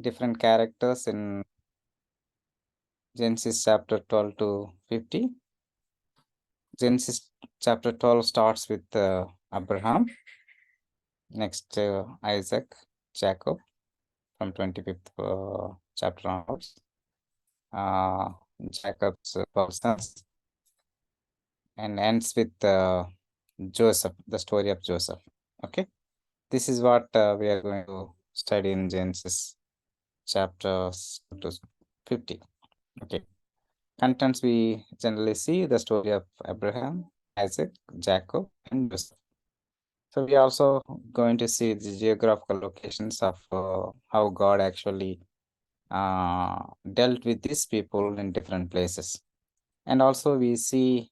different characters in Genesis chapter 12 to 50. Genesis chapter 12 starts with Abraham, next Isaac, Jacob from 25th chapter onwards, Jacob's 12 sons, and ends with Joseph, the story of Joseph. Okay, this is what we are going to study in Genesis chapter 50. Okay, contents we generally see the story of Abraham, Isaac, Jacob, and Joseph. So we are also going to see the geographical locations of how God actually dealt with these people in different places. And also we see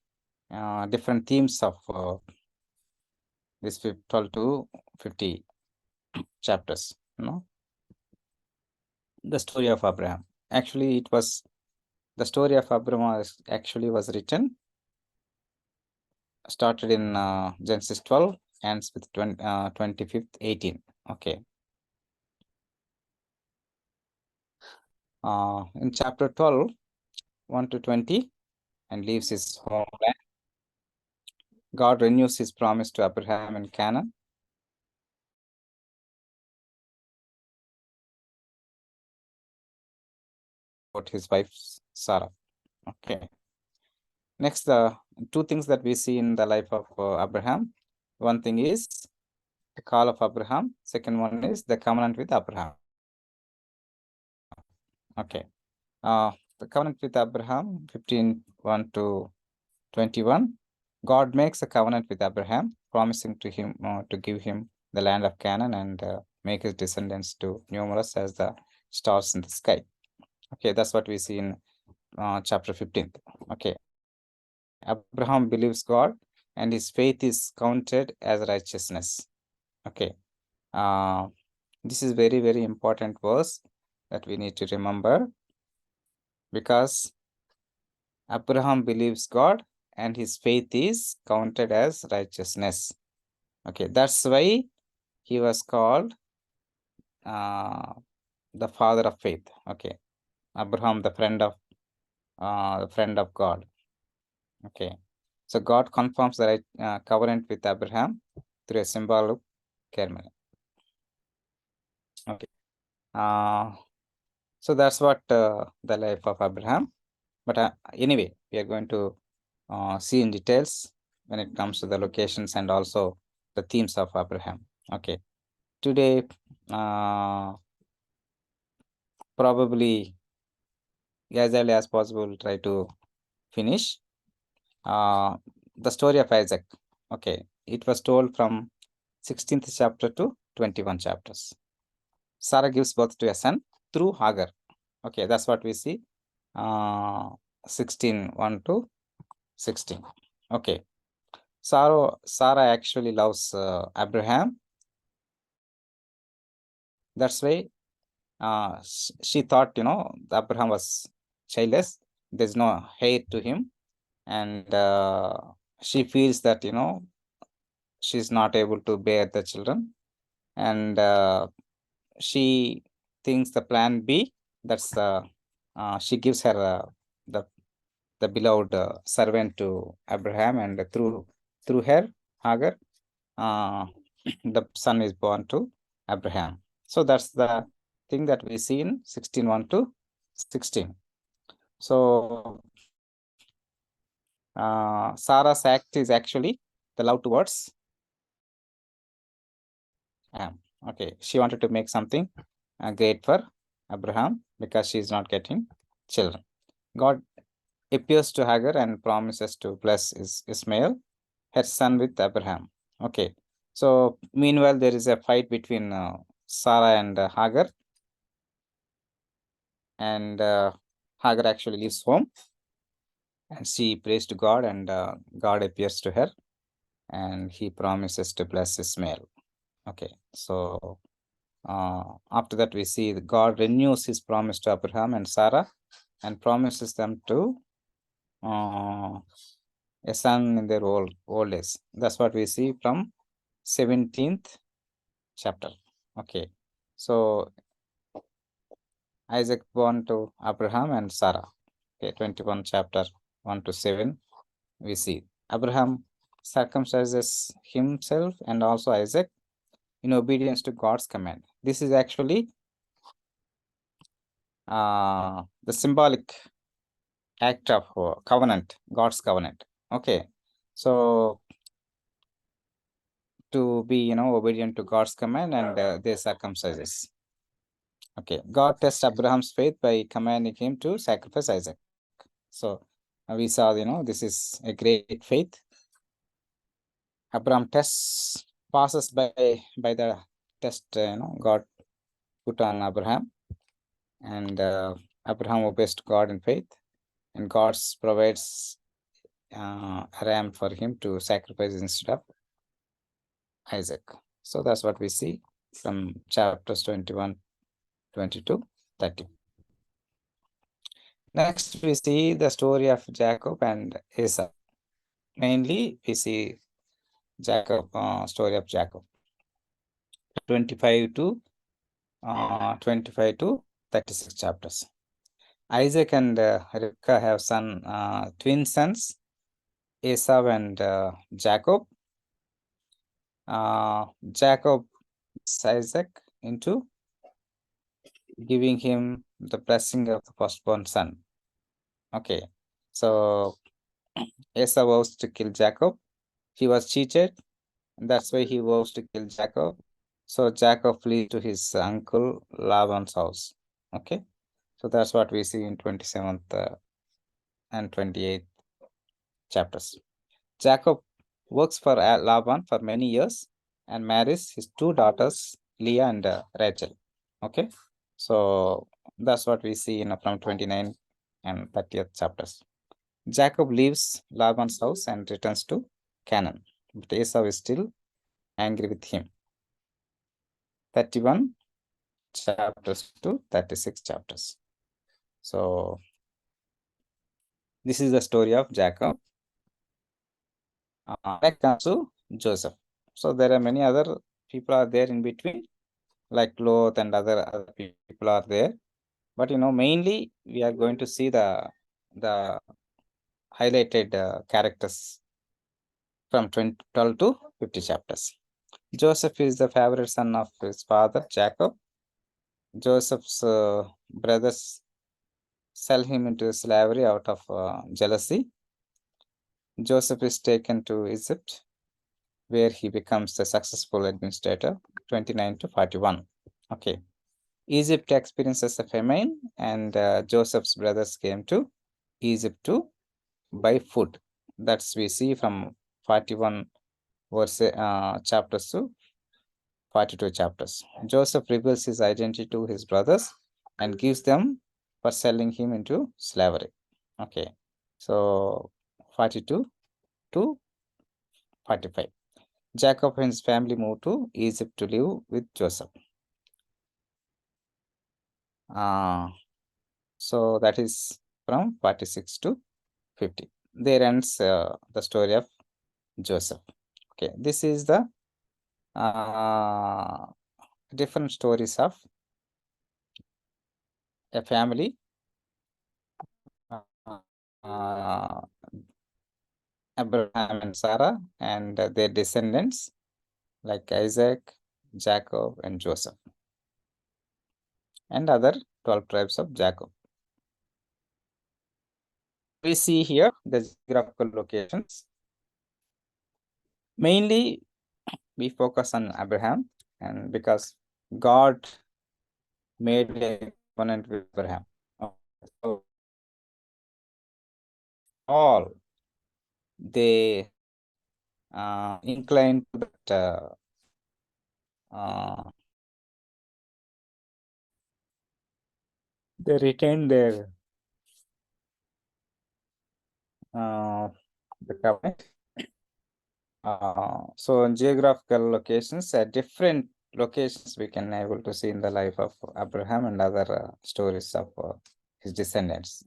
different themes of this 12 to 50 chapters, the story of Abraham. Actually, the story of Abraham was written, started in Genesis 12, ends with 25th 18. Okay. In chapter 12, 1 to 20, and leaves his homeland. God renews his promise to Abraham in Canaan. About his wife Sarah. Okay. Next, the two things that we see in the life of Abraham. One thing is the call of Abraham. Second one is the covenant with Abraham. Okay. The covenant with Abraham, 15:1 to 21. God makes a covenant with Abraham, promising to him to give him the land of Canaan and make his descendants to numerous as the stars in the sky. Okay, that's what we see in chapter 15. Okay, Abraham believes God and his faith is counted as righteousness. Okay, this is very, very important verse that we need to remember, because Abraham believes God and his faith is counted as righteousness. Okay, that's why he was called the father of faith. Okay, Abraham, the friend of God. Okay, so God confirms the right covenant with Abraham through a symbolic ceremony. Okay, so that's what the life of Abraham. But anyway, we are going to see in details when it comes to the locations and also the themes of Abraham. Okay, today probably as early as possible try to finish the story of Isaac. Okay, it was told from 16th chapter to 21 chapters. Sarah gives birth to a son through Hagar. Okay, that's what we see. 16:1 to 16. Okay, Sarah actually loves Abraham. That's why she thought, Abraham was childless. There's no heir to him, and she feels that she's not able to bear the children, and she thinks the plan B. That's she gives her the beloved servant to Abraham, and through her Hagar, the son is born to Abraham. So that's the thing that we see in 16:1 to 16. So Sarah's act is actually the love towards okay, she wanted to make something great for Abraham because she is not getting children. God appears to Hagar and promises to bless Ismail, her son, with Abraham. Okay, so meanwhile there is a fight between Sarah and Hagar, and Hagar actually leaves home and she prays to God, and God appears to her and he promises to bless Ismail. Okay, so after that we see God renews his promise to Abraham and Sarah and promises them to a son in their old age. That's what we see from 17th chapter. Okay, so Isaac born to Abraham and Sarah. Okay, 21 chapter 1 to 7. We see Abraham circumcises himself and also Isaac in obedience to God's command. This is actually the symbolic act of covenant, God's covenant. Okay, so to be obedient to God's command, and they circumcises. Okay, God tests Abraham's faith by commanding him to sacrifice Isaac. So we saw this is a great faith. Abraham passes by the test God put on Abraham, and Abraham obeys to God in faith, and God provides a ram for him to sacrifice instead of Isaac. So that's what we see from chapters 21, 22, 30. Next, we see the story of Jacob and Esau. Mainly, we see story of Jacob, 25 to 36 chapters. Isaac and Rebekah have twin sons, Esau and Jacob. Jacob Isaac into giving him the blessing of the firstborn son. Okay, so Esau vows to kill Jacob. He was cheated, and that's why he vows to kill Jacob. So Jacob flees to his uncle Laban's house. Okay, so that's what we see in 27th and 28th chapters. Jacob works for Laban for many years and marries his two daughters, Leah and Rachel. Okay, so that's what we see from 29 and 30th chapters. Jacob leaves Laban's house and returns to Canaan, but Esau is still angry with him. 31 chapters to 36 chapters. So this is the story of Jacob. Next comes to Joseph. So there are many other people are there in between, like Lot and other people are there. But mainly we are going to see the highlighted characters from 12 to 50 chapters. Joseph is the favorite son of his father Jacob. Joseph's brothers sell him into slavery out of jealousy. Joseph is taken to Egypt, where he becomes a successful administrator, 29 to 41. Okay. Egypt experiences a famine, and Joseph's brothers came to Egypt to buy food. That's we see from 41 chapters to 42 chapters. Joseph reveals his identity to his brothers and gives them for selling him into slavery. Okay, so 42 to 45. Jacob and his family moved to Egypt to live with Joseph. So that is from 46 to 50. There ends the story of Joseph. Okay, this is the different stories of a family. Abraham and Sarah and their descendants like Isaac, Jacob, and Joseph, and other 12 tribes of Jacob. We see here the geographical locations. Mainly, we focus on Abraham, and because God made a covenant with Abraham. So all they incline to that they retain their the covenant. So in geographical locations, different locations we can able to see in the life of Abraham and other stories of his descendants.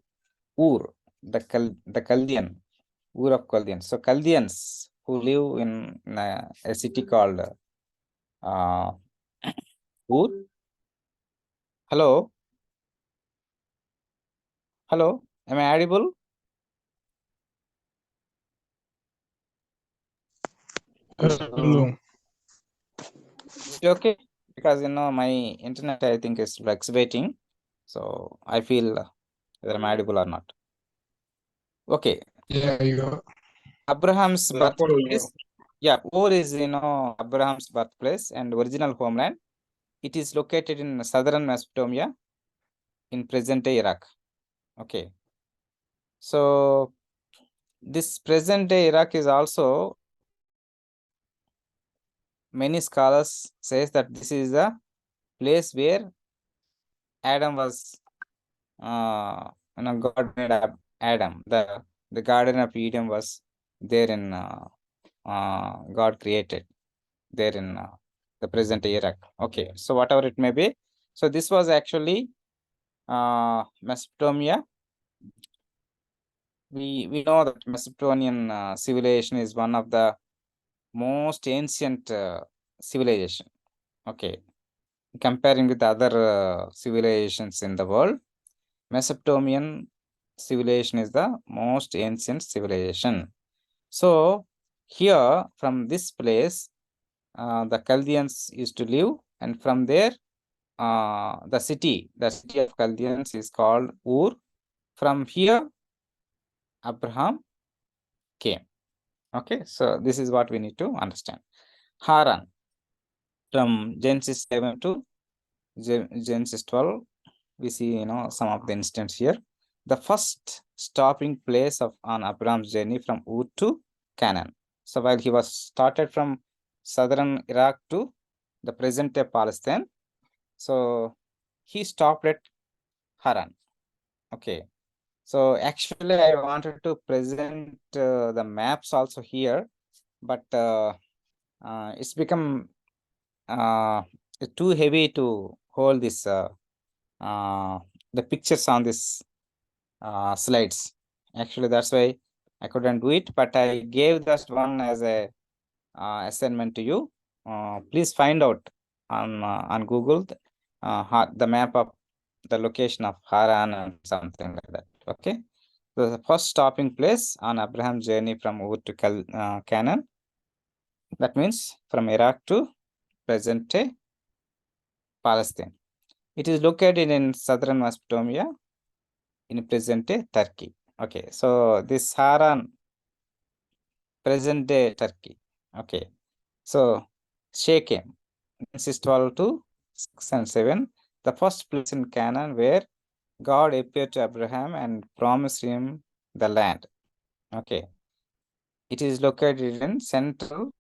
Ur, the Chaldean, Ur of Chaldeans. So Chaldeans who live in a city called Ur. Hello. Hello, am I audible? Hello. Is it okay? Because my internet I think is fluctuating, so I feel whether I'm audible or not. Okay. Yeah, you Abraham's are following you. birthplace. Yeah, Ur is Abraham's birthplace and original homeland. It is located in southern Mesopotamia in present-day Iraq. Okay. So this present-day Iraq is also, many scholars says that this is the place where Adam was, God made Adam. The Garden of Eden was there in God created there in the present Iraq. Okay, so whatever it may be. So this was actually Mesopotamia. We know that Mesopotamian civilization is one of the most ancient civilization. Okay, comparing with other civilizations in the world, Mesopotamian civilization is the most ancient civilization. So here from this place, the Chaldeans used to live, and from there, the city of Chaldeans is called Ur. From here, Abraham came. Okay, so this is what we need to understand. Haran, from Genesis 7 to Genesis 12, we see some of the instances here. The first stopping place on Abraham's journey from Ur to Canaan. So while he was started from southern Iraq to the present day Palestine, so he stopped at Haran. Okay, so actually I wanted to present the maps also here, but it's become too heavy to hold this the pictures on this slides. Actually, that's why I couldn't do it, but I gave just one as a assignment to you. Please find out on Google the map of the location of Haran and something like that. Okay, so the first stopping place on Abraham's journey from Ur to Canaan. That means from Iraq to present day Palestine. It is located in southern Mesopotamia in present day Turkey. Okay, so this Haran, present day Turkey. Okay, so Shechem, Genesis 12 to 6 and 7, the first place in Canaan where God appeared to Abraham and promised him the land. Okay, it is located in central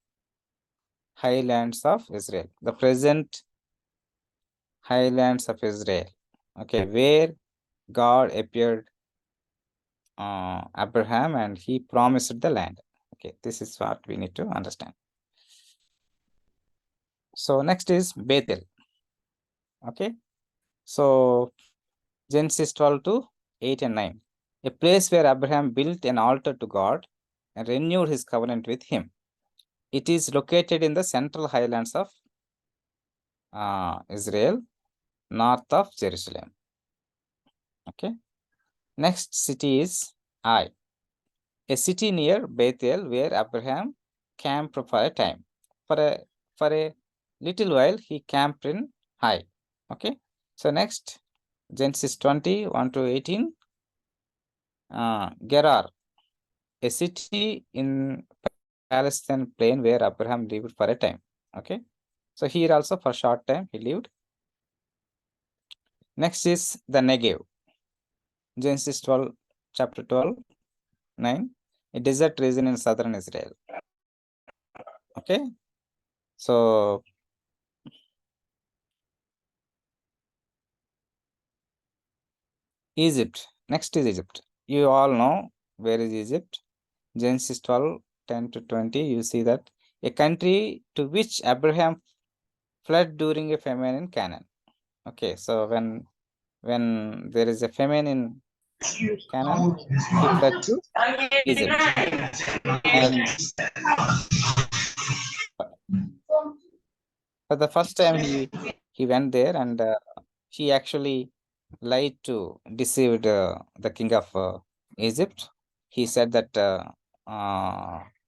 highlands of Israel, the present highlands of Israel. Okay, where God appeared Abraham and he promised the land. Okay, this is what we need to understand. So next is Bethel. Okay, so Genesis 12 to 8 and 9, a place where Abraham built an altar to God and renewed his covenant with him. It is located in the central highlands of Israel, north of Jerusalem. Okay, next city is Ai, a city near Bethel where Abraham camped for a time. For a little while, he camped in Ai. Okay, so next, Genesis 20, 1 to 18, Gerar, a city in Palestine plain where Abraham lived for a time. Okay, so here also for short time he lived. Next is the Negev. Genesis 12, chapter 12, 9, a desert region in southern Israel. Okay, so Egypt. Next is Egypt. You all know where is Egypt. Genesis 12, 10 to 20, you see that a country to which Abraham fled during a famine in Canaan. Okay, so when there is a famine in Canaan, he fled to Egypt. And for the first time he went there, and he actually lied to deceived the king of Egypt. He said that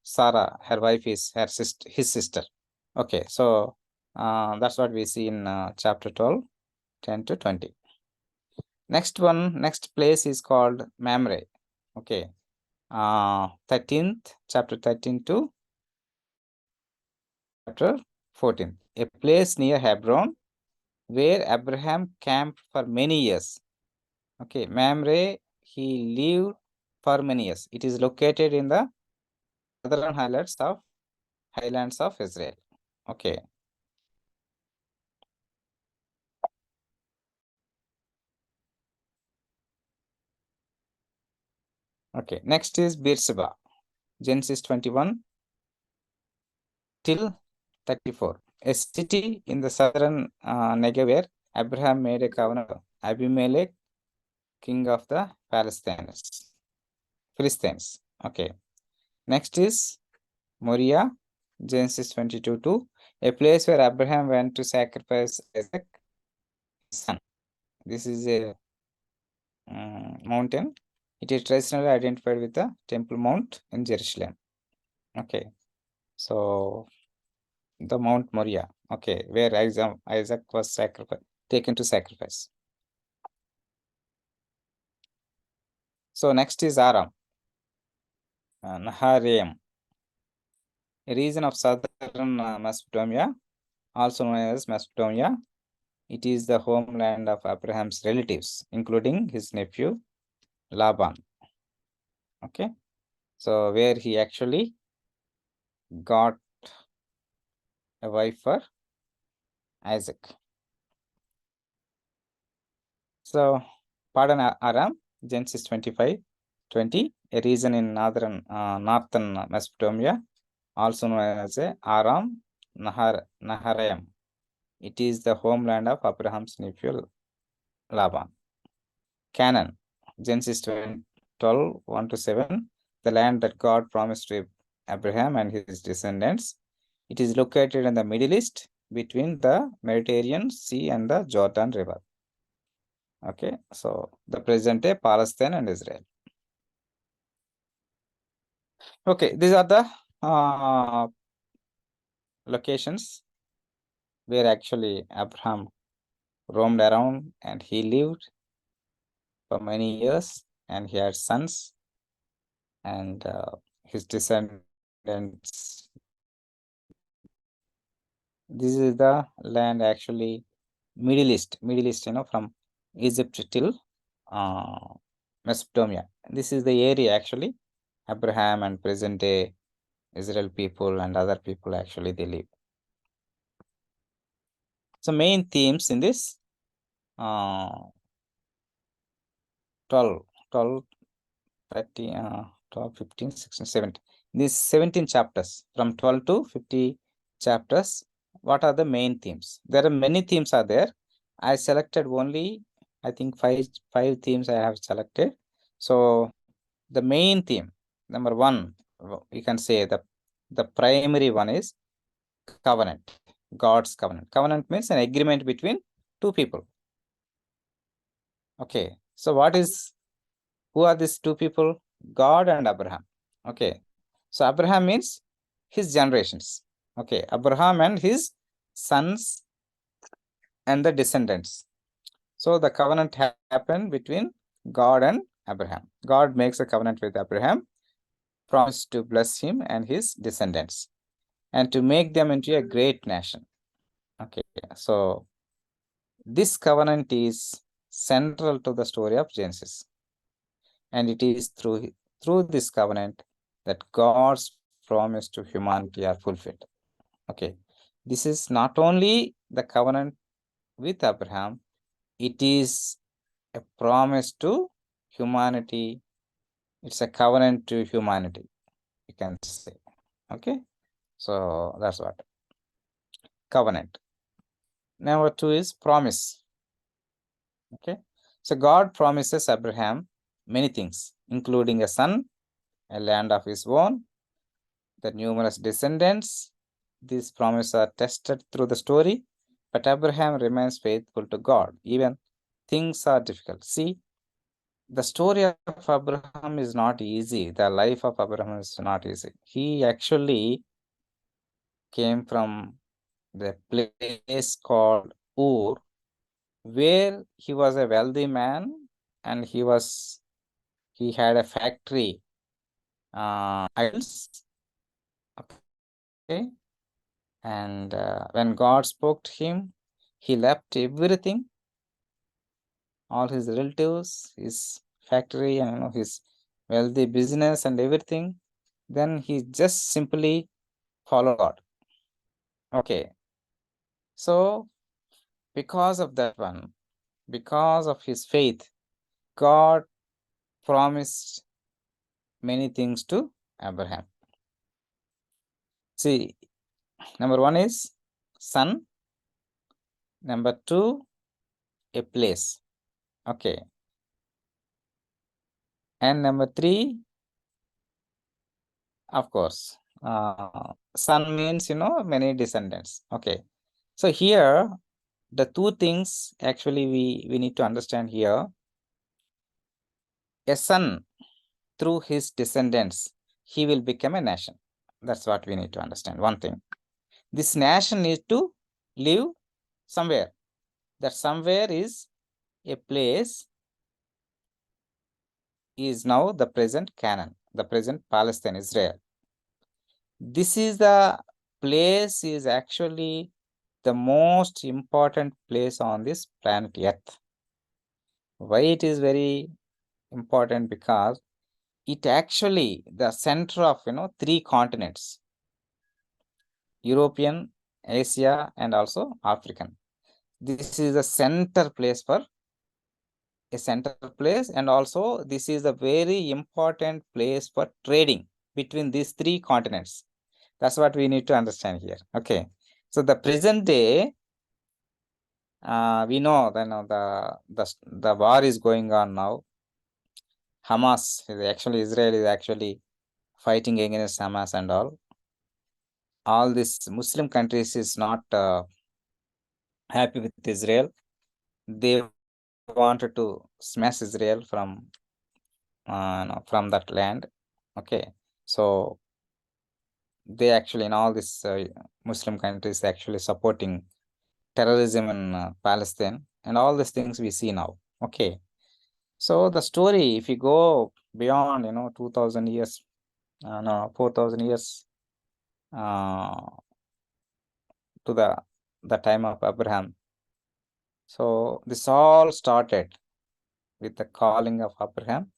Sarah, her wife, is his sister. Okay, so that's what we see in chapter 12, 10 to 20. Next place is called Mamre. Okay, 13th, chapter 13 to chapter 14. A place near Hebron where Abraham camped for many years. Okay, Mamre, he lived for many years. It is located in the southern highlands of Israel. Okay. Okay. Next is Beersheba, Genesis 21 till 34. A city in the southern Negev where Abraham made a covenant with Abimelech, king of the Philistines. Okay. Next is Moriah, Genesis 22:2, a place where Abraham went to sacrifice Isaac, his son. This is a mountain. It is traditionally identified with the Temple Mount in Jerusalem. Okay, so the Mount Moriah. Okay, where Isaac was taken to sacrifice. So next is Aram, Naharaim, a region of southern Mesopotamia, also known as Mesopotamia. It is the homeland of Abraham's relatives, including his nephew Laban. Okay, so where he actually got a wife for Isaac. So Padan Aram, Genesis 25:20, a region in northern Mesopotamia, also known as Aram Naharaim. It is the homeland of Abraham's nephew Laban. Canaan, Genesis 12, 1 to 7, the land that God promised to Abraham and his descendants. It is located in the Middle East between the Mediterranean Sea and the Jordan River. Okay, so the present day Palestine and Israel. Okay, these are the locations where actually Abraham roamed around and he lived for many years and he had sons and his descendants. This is the land actually Middle East, from Egypt till Mesopotamia. This is the area actually Abraham and present day Israel people and other people actually they live. So main themes in this 12, 15, 16, 17. These 17 chapters from 12 to 50 chapters. What are the main themes? There are many themes are there. I selected only, I think five themes I have selected. So the main theme, number one, you can say the primary one is covenant, God's covenant. Covenant means an agreement between two people. Okay, so who are these two people? God and Abraham. Okay, so Abraham means his generations. Okay, Abraham and his sons and the descendants. So the covenant happened between God and Abraham. God makes a covenant with Abraham, promised to bless him and his descendants and to make them into a great nation. Okay, so this covenant is central to the story of Genesis. And it is through this covenant that God's promise to humanity are fulfilled. Okay, this is not only the covenant with Abraham, it is a promise to humanity. It's a covenant to humanity, you can say. Okay, so that's what covenant. Number two is promise. Okay, so God promises Abraham many things, including a son, a land of his own, the numerous descendants. These promises are tested through the story, but Abraham remains faithful to God, even things are difficult. See, the story of Abraham is not easy. The life of Abraham is not easy. He actually came from the place called Ur, where he was a wealthy man and he had a factory idols. Okay. And when God spoke to him, he left everything, all his relatives, his factory, and his wealthy business and everything. Then he just simply followed God. Okay. So because of that one, because of his faith, God promised many things to Abraham. See, number one is son. Number two, a place. Okay. And number three, of course, son means, many descendants. Okay. So here, the two things actually we need to understand here. A son, through his descendants, he will become a nation. That's what we need to understand. One thing. This nation needs to live somewhere. That somewhere is a place is now the present Canaan, the present Palestine, Israel. This is the place is actually the most important place on this planet Earth. Why it is very important? Because it actually the center of three continents: European, Asia, and also African. This is the center place for a center place, and also this is a very important place for trading between these three continents. That's what we need to understand here. Okay. So the present day, we know that the war is going on now. Hamas is actually Israel is actually fighting against Hamas and all. All these Muslim countries is not happy with Israel. They wanted to smash Israel from that land. Okay, so they actually in all these Muslim countries actually supporting terrorism in Palestine and all these things we see now. Okay, so the story, if you go beyond 2000 years, no 4000 years to the time of Abraham. So this all started with the calling of Abraham,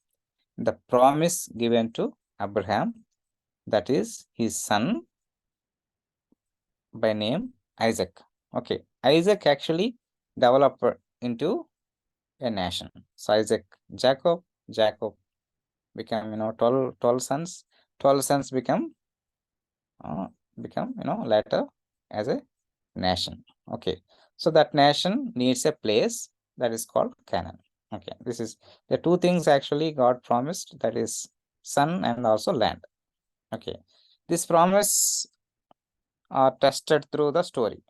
the promise given to Abraham, that is his son by name Isaac. Okay, Isaac actually developed into a nation. So Jacob became 12 sons. 12 sons become later as a nation. Okay, so that nation needs a place that is called Canaan. Okay, this is the two things actually God promised, that is son and also land. Okay, this promise are tested through the story.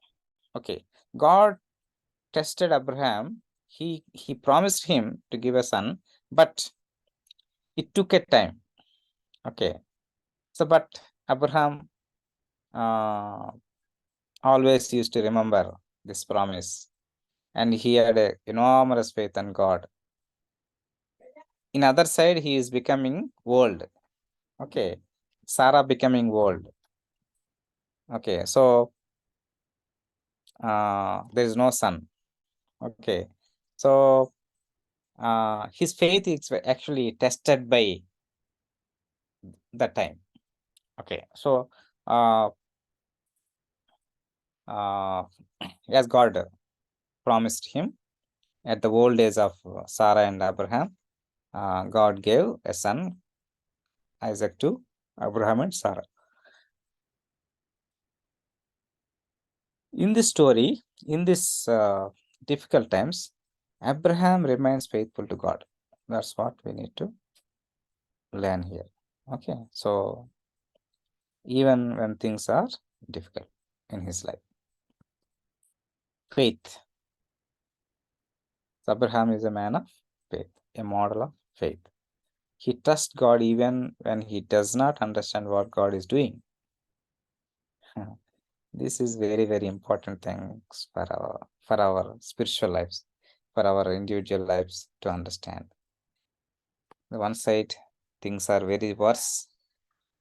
Okay, God tested Abraham. He promised him to give a son, but it took a time. Okay, so but Abraham always used to remember this promise, and he had a enormous faith in God. In other side, he is becoming old. Okay, Sarah becoming old. Okay, so there is no son. Okay, so his faith is actually tested by that time. Okay, so as God promised him at the old age of Sarah and Abraham, God gave a son, Isaac, to Abraham and Sarah. In this story, in this difficult times, Abraham remains faithful to God. That's what we need to learn here. Okay, so even when things are difficult in his life, faith. So Abraham is a man of faith, a model of faith. He trusts God even when he does not understand what God is doing. This is very, very important things for our spiritual lives, for our individual lives to understand. The one side, things are very worse.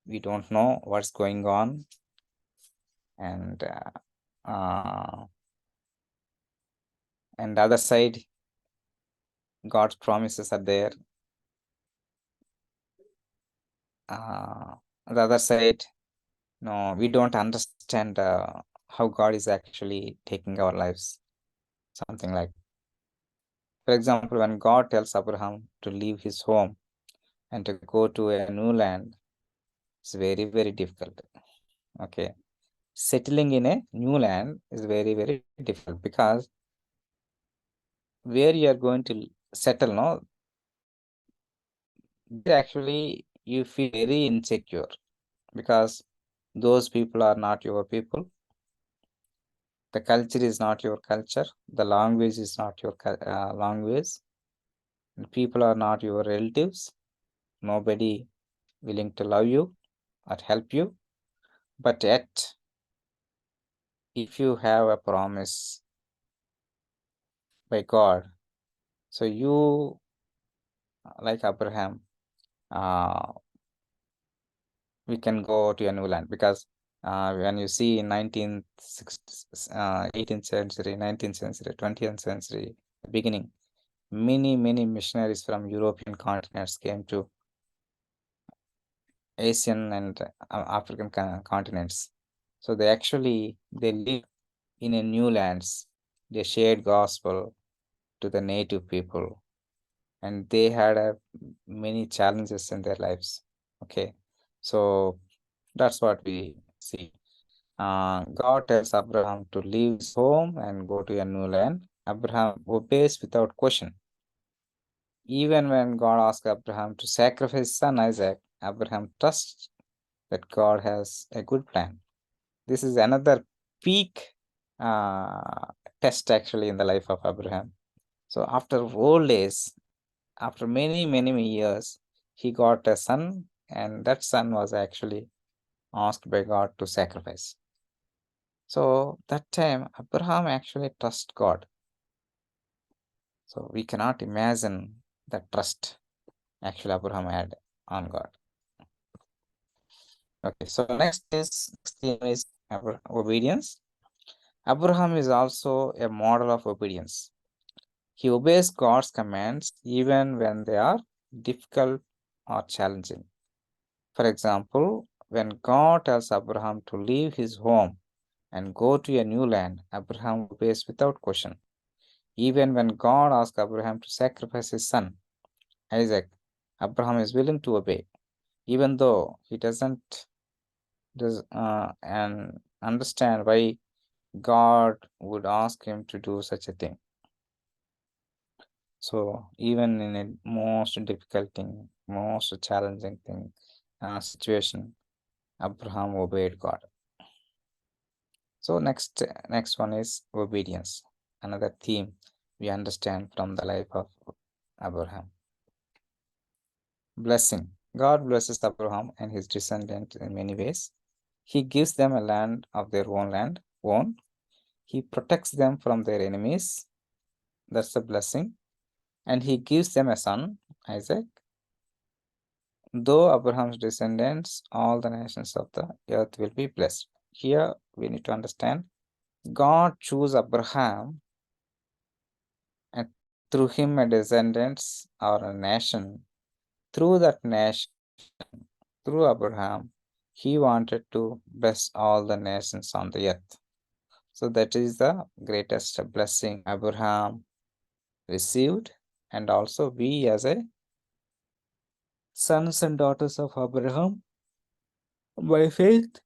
We don't know what's going on, and the other side, God's promises are there. The other side, no, we don't understand how God is actually taking our lives. Something like, for example, when God tells Abraham to leave his home and to go to a new land, it's very, very difficult. Okay. Settling in a new land is very, very difficult because where you are going to settle, no, actually you feel very insecure because those people are not your people. The culture is not your culture. The language is not your language. The people are not your relatives. Nobody willing to love you or help you. But yet, if you have a promise by God, so you, like Abraham, we can go to a new land because when you see in 18th century, 19th century, 20th century, beginning, many missionaries from European continents came to Asian and African continents. So they live in a new lands. They shared gospel to the native people, and they had many challenges in their lives. Okay, so that's what we see. God tells Abraham to leave his home and go to a new land. Abraham obeys without question. Even when God asks Abraham to sacrifice his son Isaac, Abraham trusts that God has a good plan. This is another peak test actually in the life of Abraham. So after old days, after many years, he got a son, and that son was actually asked by God to sacrifice. So that time, Abraham actually trusted God. So we cannot imagine the trust actually Abraham had on God. Okay, so next theme is obedience. Abraham is also a model of obedience. He obeys God's commands even when they are difficult or challenging. For example, when God tells Abraham to leave his home and go to a new land, Abraham obeys without question. Even when God asks Abraham to sacrifice his son, Isaac, Abraham is willing to obey, even though he doesn't and understand why God would ask him to do such a thing. So even in a most difficult thing, most challenging thing, situation, Abraham obeyed God. So next one is obedience. Another theme we understand from the life of Abraham. Blessing. God blesses Abraham and his descendants in many ways. He gives them a land of their own. He protects them from their enemies. That's a blessing. And he gives them a son, Isaac. Though Abraham's descendants, all the nations of the earth will be blessed. Here we need to understand God chose Abraham, and through him a descendants or a nation. Through that nation, through Abraham, he wanted to bless all the nations on the earth. So that is the greatest blessing Abraham received, and also we as a sons and daughters of Abraham by faith.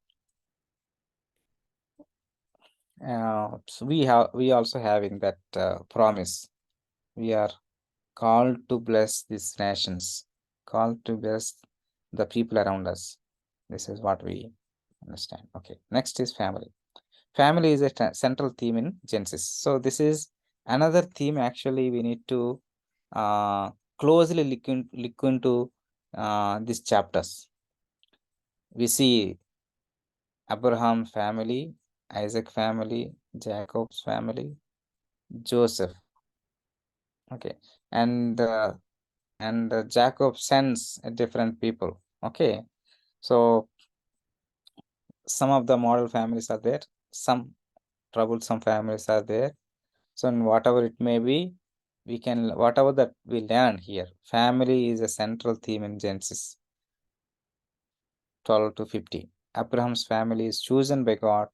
So we also having that promise. We are called to bless these nations, called to bless the people around us. This is what we understand. Okay, next is family. Family is a central theme in Genesis. So this is Another theme actually we need to closely look into these chapters. We see Abraham family, Isaac family, Jacob's family, Joseph. Okay, and Jacob sends different people. Okay, so some of the model families are there, some troublesome families are there. So in whatever it may be, we can whatever that we learn here. Family is a central theme in Genesis 12 to 50. Abraham's family is chosen by God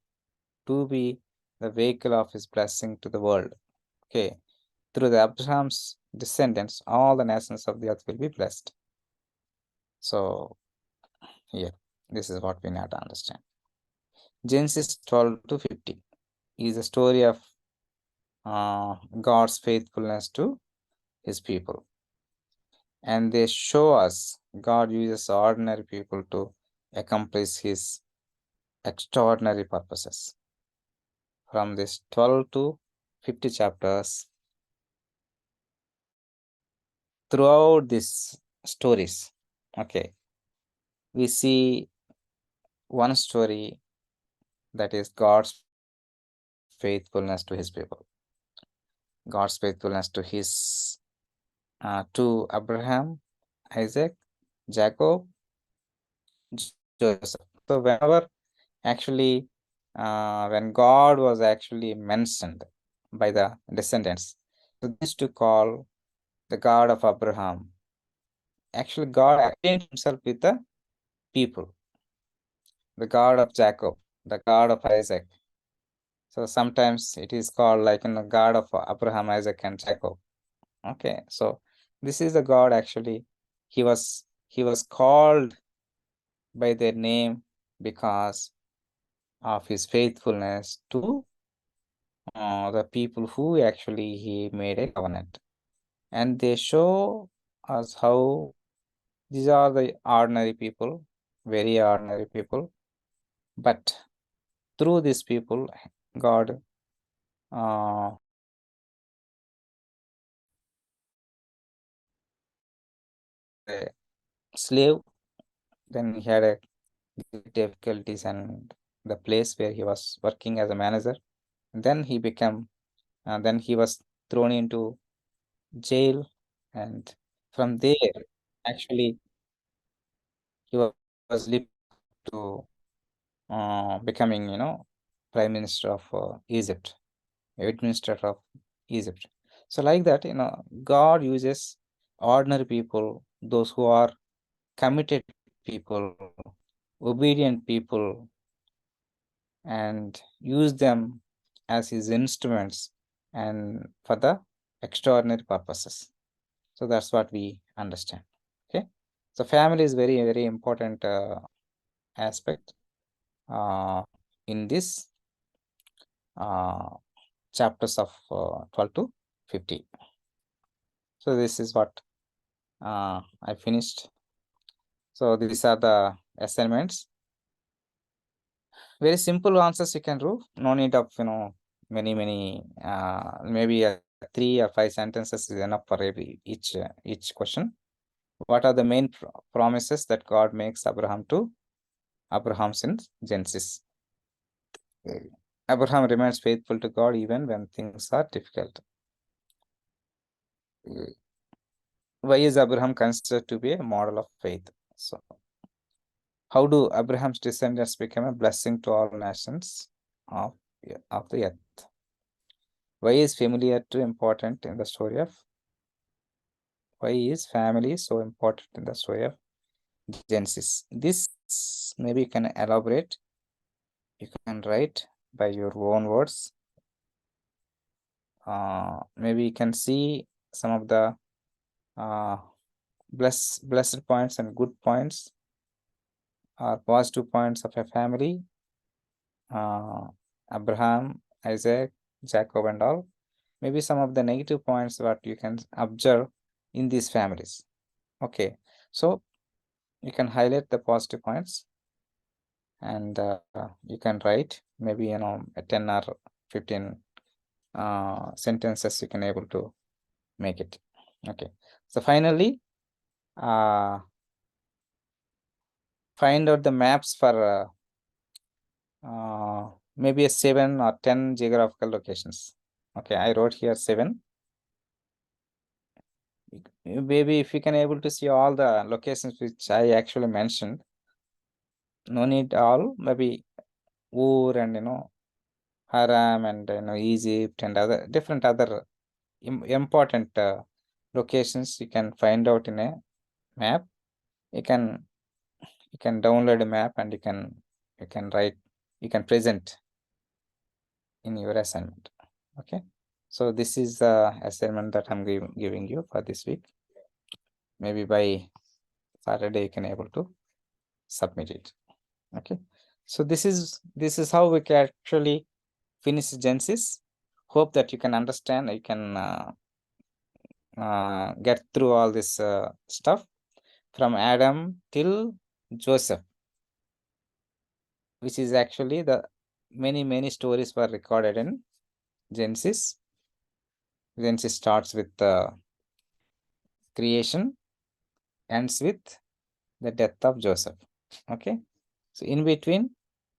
to be the vehicle of his blessing to the world. Okay. Through the Abraham's descendants, all the nations of the earth will be blessed. So here, this is what we need to understand. Genesis 12 to 50 is a story of God's faithfulness to his people. And they show us God uses ordinary people to accomplish his extraordinary purposes. From this 12 to 50 chapters, throughout these stories, okay, we see one story, that is God's faithfulness to his people, God's faithfulness to his to Abraham, Isaac, Jacob, Joseph. So whenever actually when God was actually mentioned by the descendants, so this to call the God of Abraham. Actually, God acquainted himself with the people, the God of Jacob, the God of Isaac. So sometimes it is called like in the God of Abraham, Isaac, and Jacob. Okay, so this is the God actually. He was called by their name because of his faithfulness to the people who actually he made a covenant. And they show us how these are the ordinary people, very ordinary people. But through these people, God a slave, then he had a difficulties and the place where he was working as a manager. Then he became, then he was thrown into jail, and from there, actually, he was lifted to becoming, prime minister of Egypt, administrator of Egypt. So like that, God uses ordinary people, those who are committed people, obedient people, and use them as his instruments and for the extraordinary purposes. So that's what we understand. Okay, so family is very, very important aspect in this chapters of 12 to 50. So this is what I finished. So these are the assignments. Very simple answers you can do. No need of many maybe 3 or 5 sentences is enough for each question. What are the main promises that God makes Abraham to Abraham in Genesis? Abraham remains faithful to God even when things are difficult. Why is Abraham considered to be a model of faith? So, how do Abraham's descendants become a blessing to all nations of the earth? Why is familiarity important in the story of? Why is family so important in the story of Genesis? This maybe you can elaborate. You can write by your own words. Maybe you can see some of the blessed points and good points or positive points of a family. Abraham, Isaac, Jacob, and all. Maybe some of the negative points what you can observe in these families. Okay, so you can highlight the positive points and you can write maybe 10 or 15 sentences you can able to make it. Okay, so finally find out the maps for maybe a 7 or 10 geographical locations. Okay, I wrote here 7. Maybe if you can able to see all the locations which I actually mentioned, no need all, maybe Ur and Haram and Egypt and other different other important locations you can find out in a map. You can download a map and you can write, you can present in your assignment. Okay, so this is the assignment that I'm giving you for this week. Maybe by Saturday you can able to submit it. Okay, so this is how we can actually finish Genesis. Hope that you can understand, you can get through all this stuff from Adam till Joseph, which is actually the many stories were recorded in Genesis. Genesis starts with the creation, ends with the death of Joseph. Okay, so in between,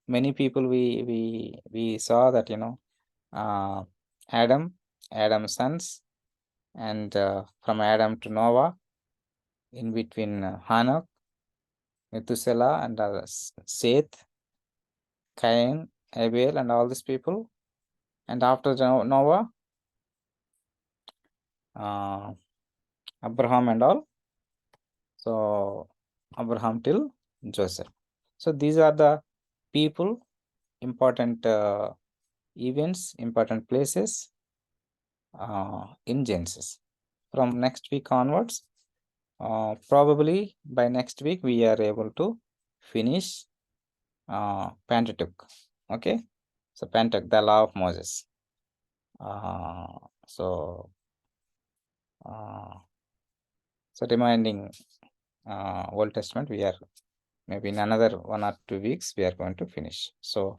many people we saw that Adam's sons, and from Adam to Noah, in between Hanok, Methuselah, and Seth, Cain, Abel, and all these people. And after Noah, Abraham and all. So Abraham till Joseph. So these are the people, important events, important places in Genesis. From next week onwards, probably by next week we are able to finish Pentateuch. Okay, so Pentateuch, the law of Moses. So reminding Old Testament, we are maybe in another 1 or 2 weeks we are going to finish. So